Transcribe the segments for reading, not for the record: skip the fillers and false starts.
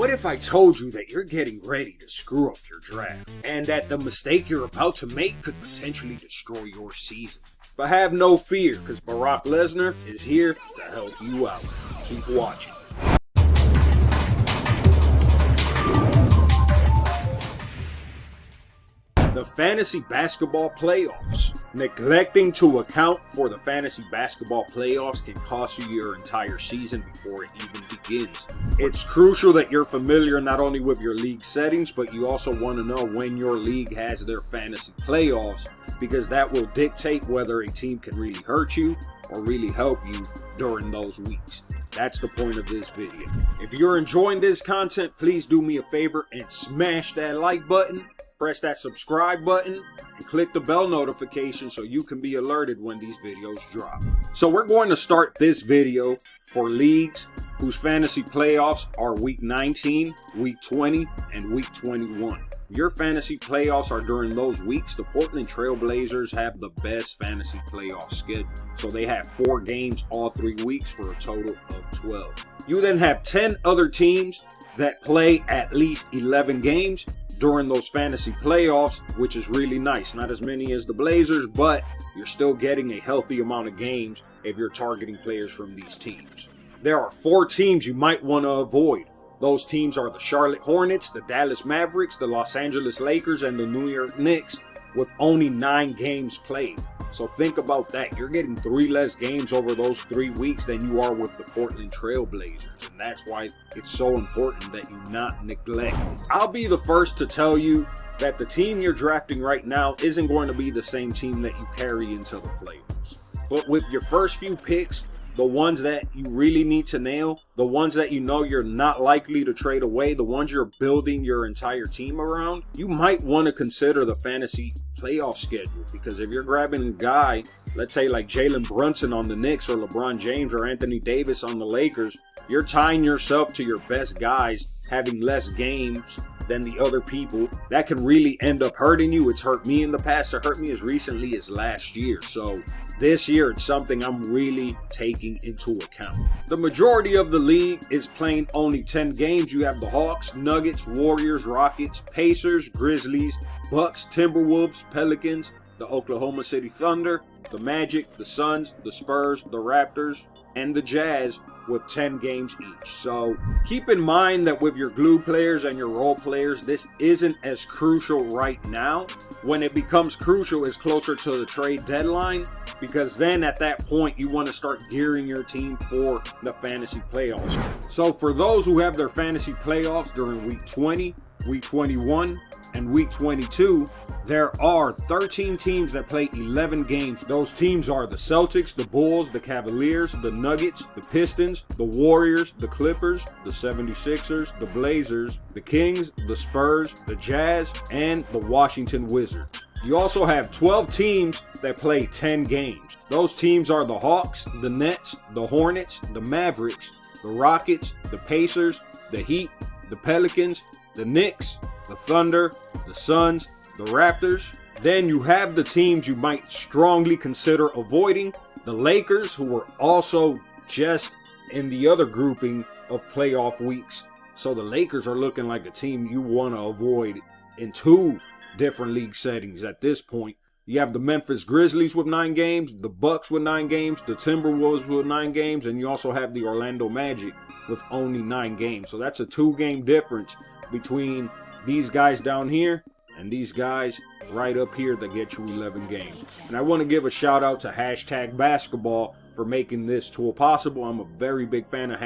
What if I told you that you're getting ready to screw up your draft, and that the mistake you're about to make could potentially destroy your season? But have no fear, because Brock Lesnar is here to help you out. Keep watching. The fantasy basketball playoffs. Neglecting to account for the fantasy basketball playoffs can cost you your entire season before it even begins. It's crucial that you're familiar not only with your league settings, but you also want to know when your league has their fantasy playoffs, because that will dictate whether a team can really hurt you or really help you during those weeks. That's the point of this video. If you're enjoying this content, please do me a favor and smash that like button. Press that subscribe button and click the bell notification so you can be alerted when these videos drop. So we're going to start this video for leagues whose fantasy playoffs are week 19, week 20, and week 21. Your fantasy playoffs are during those weeks. The Portland Trail Blazers have the best fantasy playoff schedule. So they have 4 games all 3 weeks for a total of 12. You then have 10 other teams that play at least 11 games during those fantasy playoffs, which is really nice. Not as many as the Blazers, but you're still getting a healthy amount of games if you're targeting players from these teams. There are 4 teams you might want to avoid. Those teams are the Charlotte Hornets, the Dallas Mavericks, the Los Angeles Lakers, and the New York Knicks, with only 9 games played. So think about that. You're getting 3 less games over those 3 weeks than you are with the Portland Trail Blazers. And that's why it's so important that you not neglect. I'll be the first to tell you that the team you're drafting right now isn't going to be the same team that you carry into the playoffs. But with your first few picks, the ones that you really need to nail, the ones that you know you're not likely to trade away, the ones you're building your entire team around, you might want to consider the fantasy playoff schedule. Because if you're grabbing a guy, let's say like Jalen Brunson on the Knicks, or LeBron James or Anthony Davis on the Lakers, you're tying yourself to your best guys having less games than the other people. That can really end up hurting you. It's hurt me in the past. It hurt me as recently as last year. So this year, it's something I'm really taking into account. The majority of the league is playing only 10 games. You have the Hawks, Nuggets, Warriors, Rockets, Pacers, Grizzlies, Bucks, Timberwolves, Pelicans, the Oklahoma City Thunder, the Magic, the Suns, the Spurs, the Raptors, and the Jazz, with 10 games each. So keep in mind that with your glue players and your role players, this isn't as crucial right now. When it becomes crucial is closer to the trade deadline, because then at that point you want to start gearing your team for the fantasy playoffs. So for those who have their fantasy playoffs during week 20, week 21, and week 22, there are 13 teams that play 11 games. Those teams are the Celtics, the Bulls, the Cavaliers, the Nuggets, the Pistons, the Warriors, the Clippers, the 76ers, the Blazers, the Kings, the Spurs, the Jazz, and the Washington Wizards. You also have 12 teams that play 10 games. Those teams are the Hawks, the Nets, the Hornets, the Mavericks, the Rockets, the Pacers, the Heat, the Pelicans, the Knicks, the Thunder, the Suns, the Raptors. Then you have the teams you might strongly consider avoiding. The Lakers, who were also just in the other grouping of playoff weeks. So the Lakers are looking like a team you want to avoid in 2 different league settings at this point. You have the Memphis Grizzlies with 9 games, the Bucks with 9 games, the Timberwolves with 9 games, and you also have the Orlando Magic with only 9 games. So that's a 2-game difference between these guys down here and these guys right up here that get you 11 games. And I want to give a shout out to #basketball for making this tool possible. I'm a very big fan of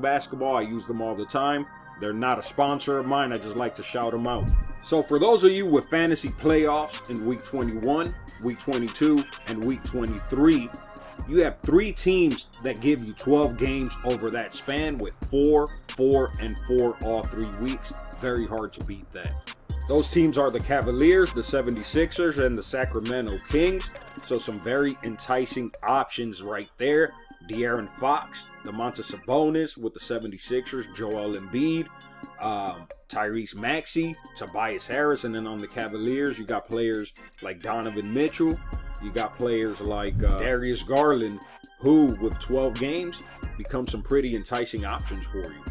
#basketball. I use them all the time. They're not a sponsor of mine. I just like to shout them out. So for those of you with fantasy playoffs in week 21, week 22, and week 23, you have 3 teams that give you 12 games over that span with 4, 4, and 4 all 3 weeks. Very hard to beat that. Those teams are the Cavaliers, the 76ers, and the Sacramento Kings. So some very enticing options right there. De'Aaron Fox, Domantas Sabonis with the 76ers, Joel Embiid, Tyrese Maxey, Tobias Harris, and then on the Cavaliers, you got players like Donovan Mitchell. You got players like Darius Garland, who with 12 games become some pretty enticing options for you.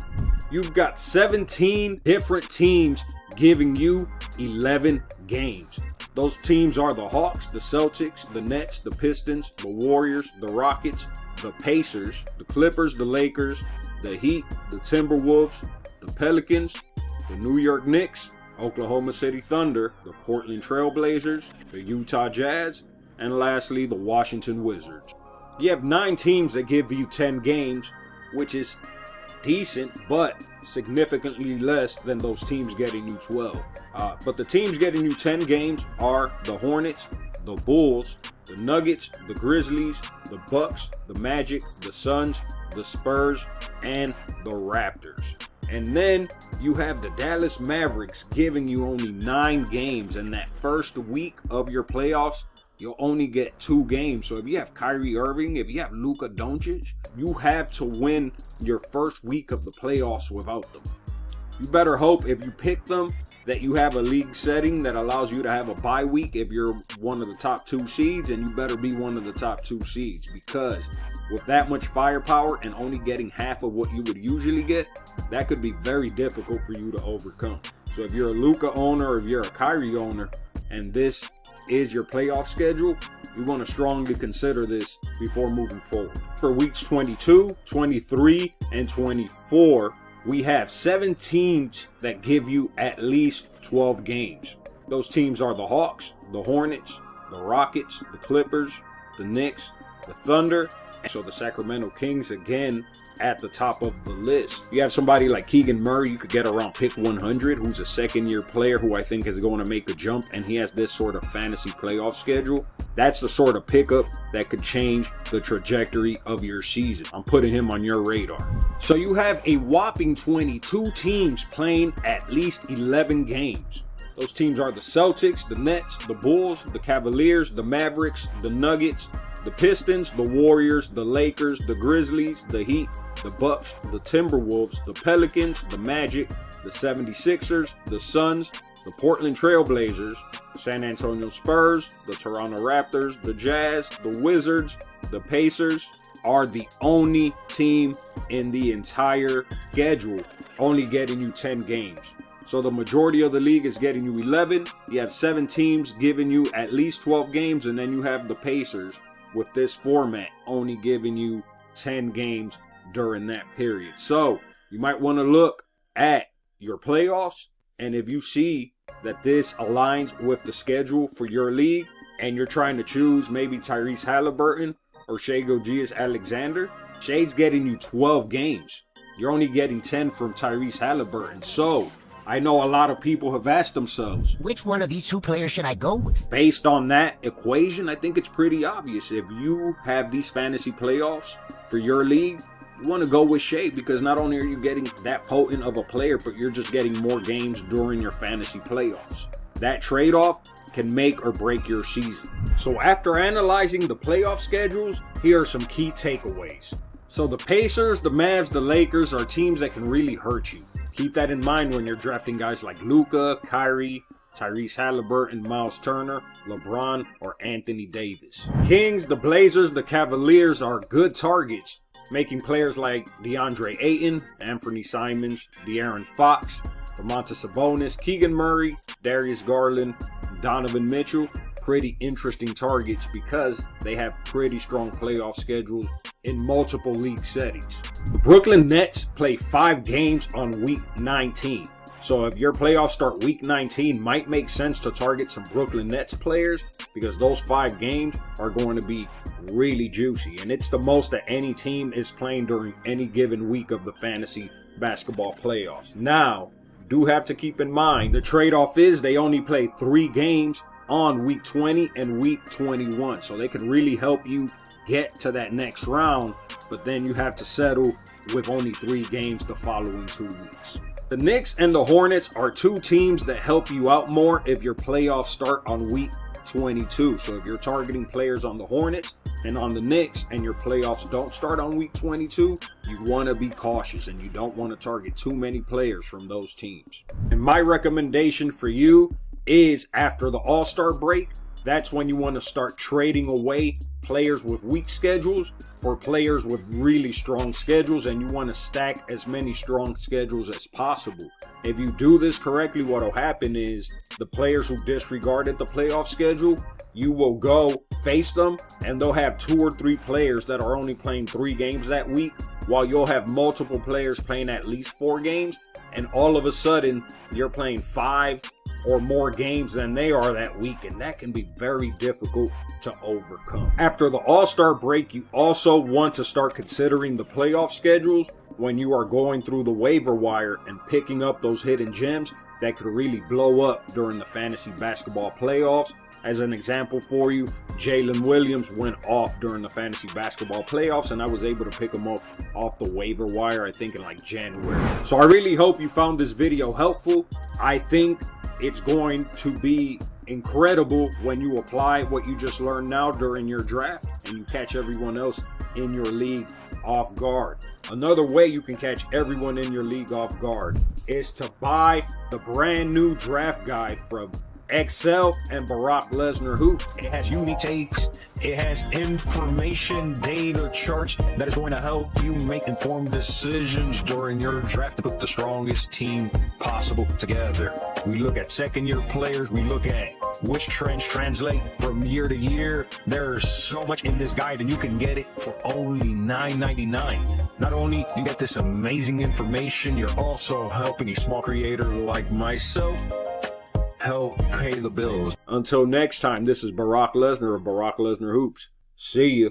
you've got 17 different teams giving you 11 games. Those teams are the Hawks, the Celtics, the Nets, the Pistons, the Warriors, the Rockets, the Pacers, the Clippers, the Lakers, the Heat, the Timberwolves, the Pelicans, the New York Knicks, Oklahoma City Thunder, the Portland Trail Blazers, the Utah Jazz, and lastly, the Washington Wizards. You have 9 teams that give you 10 games, which is decent, but significantly less than those teams getting you 12. But the teams getting you 10 games are the Hornets, the Bulls, the Nuggets, the Grizzlies, the Bucks, the Magic, the Suns, the Spurs, and the Raptors. And then you have the Dallas Mavericks giving you only 9 games. In that first week of your playoffs, you'll only get 2 games. So if you have Kyrie Irving, if you have Luka Doncic, you have to win your first week of the playoffs without them. You better hope if you pick them that you have a league setting that allows you to have a bye week if you're one of the top 2 seeds, and you better be one of the top 2 seeds, because with that much firepower and only getting half of what you would usually get, that could be very difficult for you to overcome. So if you're a Luka owner, or if you're a Kyrie owner, and this is your playoff schedule, you want to strongly consider this before moving forward. For weeks 22, 23, and 24, we have 7 teams that give you at least 12 games. Those teams are the Hawks, the Hornets, the Rockets, the Clippers, the Knicks, the Thunder, and so the Sacramento Kings again at the top of the list. You have somebody like Keegan Murray you could get around pick 100, who's a second-year player who I think is going to make a jump, and he has this sort of fantasy playoff schedule. That's the sort of pickup that could change the trajectory of your season. I'm putting him on your radar. So you have a whopping 22 teams playing at least 11 games. Those teams are the Celtics, the Nets, the Bulls, the Cavaliers, the Mavericks, the Nuggets, the Pistons, the Warriors, the Lakers, the Grizzlies, the Heat, the Bucks, the Timberwolves, the Pelicans, the Magic, the 76ers, the Suns, the Portland Trail Blazers, San Antonio Spurs, the Toronto Raptors, the Jazz, the Wizards, the Pacers are the only team in the entire schedule only getting you 10 games. So the majority of the league is getting you 11. You have 7 teams giving you at least 12 games, and then you have the Pacers with this format only giving you 10 games during that period. So you might want to look at your playoffs, and if you see that this aligns with the schedule for your league and you're trying to choose maybe Tyrese Halliburton or Shai Gilgeous-Alexander, Shai's getting you 12 games. You're only getting 10 from Tyrese Halliburton. So I know a lot of people have asked themselves, which one of these 2 players should I go with? Based on that equation, I think it's pretty obvious. If you have these fantasy playoffs for your league, you want to go with Shai, because not only are you getting that potent of a player, but you're just getting more games during your fantasy playoffs. That trade-off can make or break your season. So after analyzing the playoff schedules, here are some key takeaways. So the Pacers, the Mavs, the Lakers are teams that can really hurt you. Keep that in mind when you're drafting guys like Luka, Kyrie, Tyrese Halliburton, Miles Turner, LeBron, or Anthony Davis. Kings, the Blazers, the Cavaliers are good targets, making players like DeAndre Ayton, Anthony Simons, De'Aaron Fox, Domantas Sabonis, Keegan Murray, Darius Garland, Donovan Mitchell pretty interesting targets, because they have pretty strong playoff schedules in multiple league settings. The Brooklyn Nets play 5 games on week 19. So if your playoffs start week 19, might make sense to target some Brooklyn Nets players, because those 5 games are going to be really juicy. And it's the most that any team is playing during any given week of the fantasy basketball playoffs. Now, do have to keep in mind, the trade-off is they only play 3 games on week 20 and week 21. So they can really help you get to that next round, but then you have to settle with only 3 games the following 2 weeks. The Knicks and the Hornets are 2 teams that help you out more if your playoffs start on week 22. So if you're targeting players on the Hornets and on the Knicks and your playoffs don't start on week 22, you want to be cautious and you don't want to target too many players from those teams. And my recommendation for you is, after the All-Star break, that's when you want to start trading away players with weak schedules for players with really strong schedules, and you want to stack as many strong schedules as possible. If you do this correctly, what will happen is the players who disregarded the playoff schedule, you will go face them, and they'll have 2 or 3 players that are only playing 3 games that week, while you'll have multiple players playing at least 4 games, and all of a sudden you're playing 5 or more games than they are that week, and that can be very difficult to overcome. After the All-Star break, you also want to start considering the playoff schedules when you are going through the waiver wire and picking up those hidden gems that could really blow up during the fantasy basketball playoffs. As an example for you, Jalen Williams went off during the fantasy basketball playoffs, and I was able to pick him up off the waiver wire, I think in like January. So I really hope you found this video helpful. I think it's going to be incredible when you apply what you just learned now during your draft and you catch everyone else in your league off guard. Another way you can catch everyone in your league off guard is to buy the brand new draft guide from Excel and Brock Lesnar Hoops. It has unique takes. It has information, data, charts that is going to help you make informed decisions during your draft to put the strongest team possible together. We look at second-year players. We look at which trends translate from year to year. There's so much in this guide, and you can get it for only $9.99. Not only you get this amazing information, you're also helping a small creator like myself help pay the bills. Until next time, this is Brock Lesnar of Brock Lesnar Hoops. See ya.